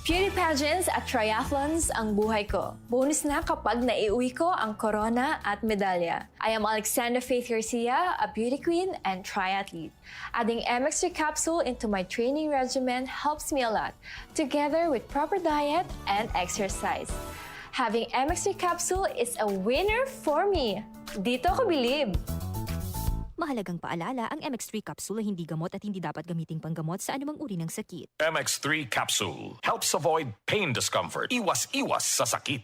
Beauty pageants at triathlons ang buhay ko. Bonus na kapag naiuwi ko ang corona at medalya. I am Alexandra Faith Garcia, a beauty queen and triathlete. Adding MX3 capsule into my training regimen helps me a lot, together with proper diet and exercise. Having MX3 capsule is a winner for me. Dito ko believe. Mahalagang paalala, ang MX3 capsule ay hindi gamot at hindi dapat gamiting panggamot sa anumang uri ng sakit. MX3 capsule helps avoid pain discomfort. Iwas-iwas sa sakit.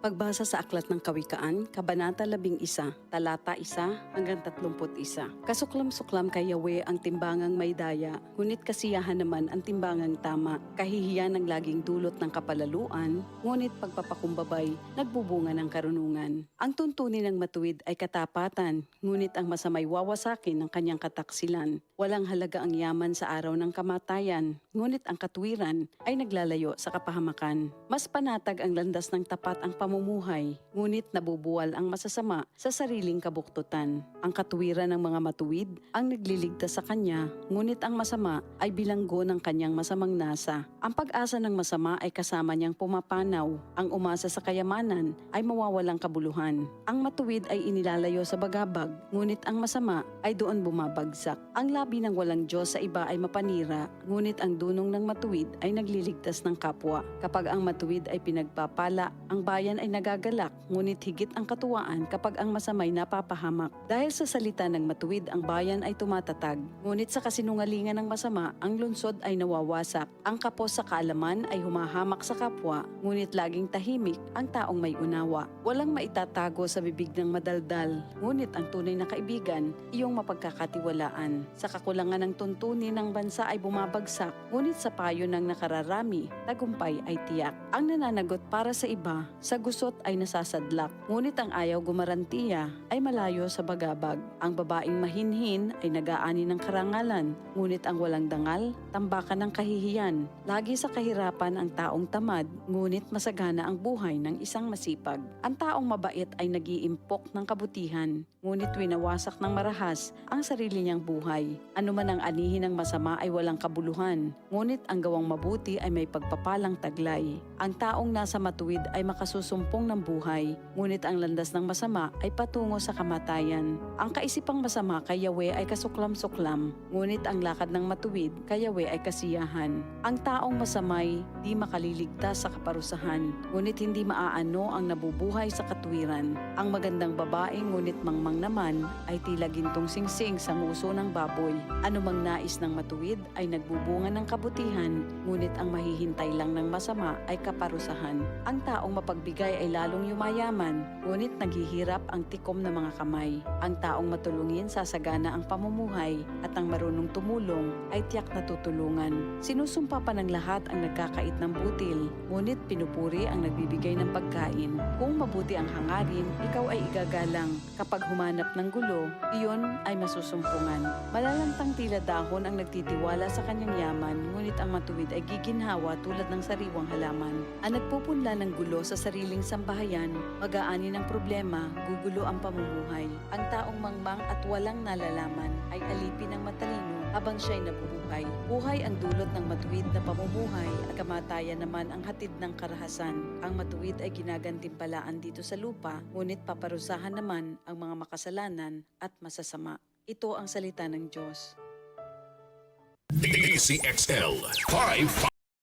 Pagbasa sa Aklat ng Kawikaan, Kabanata 11, Talata 1 hanggang 31. Kasuklam-suklam kay Yahweh ang timbangang may daya, ngunit kasiyahan naman ang timbangang tama. Kahihiyan ang laging dulot ng kapalaluan, ngunit pagpapakumbabay, nagbubunga ng karunungan. Ang tuntunin ng matuwid ay katapatan, ngunit ang masamay wawasakin ng kanyang kataksilan. Walang halaga ang yaman sa araw ng kamatayan, ngunit ang katuwiran ay naglalayo sa kapahamakan. Mas panatag ang landas ng tapat ang pamumuhay, ngunit nabubuwal ang masasama sa sariling kabuktutan. Ang katuwiran ng mga matuwid ang nagliligtas sa kanya, ngunit ang masama ay bilanggo ng kanyang masamang nasa. Ang pag-asa ng masama ay kasama niyang pumapanaw. Ang umasa sa kayamanan ay mawawalang kabuluhan. Ang matuwid ay inilalayo sa bagabag, ngunit ang masama ay doon bumabagsak. Ang labi ng walang Diyos sa iba ay mapanira, ngunit ang dunong ng matuwid ay nagliligtas ng kapwa. Kapag ang matuwid ay pinagpapala, ang bayan ay nagagalak, ngunit higit ang katuwaan kapag ang masamay napapahamak. Dahil sa salita ng matuwid, ang bayan ay tumatatag, ngunit sa kasinungalingan ng masama, ang lungsod ay nawawasak. Ang kapos sa kaalaman ay humahamak sa kapwa, ngunit laging tahimik ang taong may unawa. Walang maitatago sa bibig ng madaldal, ngunit ang tunay na kaibigan, iyong mapagkakatiwalaan. Sa kakulangan ng tuntunin ng bansa ay bumabagsak, ngunit sa payo ng nakararami, tagumpay ay tiyak. Ang nananagot para sa iba, sa gusot ay nasasadlak, ngunit ang ayaw gumarantiya ay malayo sa bagabag. Ang babaeng mahinhin ay nag-aani ng karangalan, ngunit ang walang dangal, tambakan ng kahihiyan. Lagi sa kahirapan ang taong tamad, ngunit masagana ang buhay ng isang masipag. Ang taong mabait ay nag-iimpok ng kabutihan, ngunit winawasak ng marahas ang sarili niyang buhay. Ano man ang anihin ng masama ay walang kabuluhan, ngunit ang gawang mabuti ay may pagpapalang taglay. Ang taong nasa matuwid ay makasusumpong ng buhay, ngunit ang landas ng masama ay patungo sa kamatayan. Ang kaisipang masama kay Yahweh ay kasuklam-suklam, ngunit ang lakad ng matuwid kay Yahweh ay kasiyahan. Ang taong masamay di makaliligtas sa kaparusahan, ngunit hindi maaano ang nabubuhay sa katuwiran. Ang magandang babae ngunit mangmang naman ay tila gintong singsing sa nguso ng baboy. Anumang nais ng matuwid ay nagbubunga ng kabutihan, ngunit ang mahihintay lang ng masama ay kaparusahan. Ang taong mapagbigay ay lalong yumayaman, ngunit naghihirap ang tikom ng mga kamay. Ang taong matulungin sasagana ang pamumuhay, at ang marunong tumulong ay tiyak na tutulungan. Sinusumpa pa ng lahat ang nagkakait ng butil, ngunit pinupuri ang nagbibigay ng pagkain. Kung mabuti ang hangarin, ikaw ay igagalang. Kapag humanap ng gulo, iyon ay masusumpungan. Malalantang tila dahon ang nagtitiwala sa kanyang yaman, ngunit ang matuwid ay giginhawa tulad ng sariwang halaman. Ang nagpupunla ng gulo sa sariling sambahayan, mag-aani ng problema, gugulo ang pamumuhay. Ang taong mangmang at walang nalalaman ay alipin ng matalino habang siya'y nabubuhay. Buhay ang dulot ng matuwid na pamumuhay at kamatayan naman ang hatid ng karahasan. Ang matuwid ay ginagantimpalaan dito sa lupa, ngunit paparusahan naman ang mga makasalanan at masasama. Ito ang salita ng Diyos. DCXL 5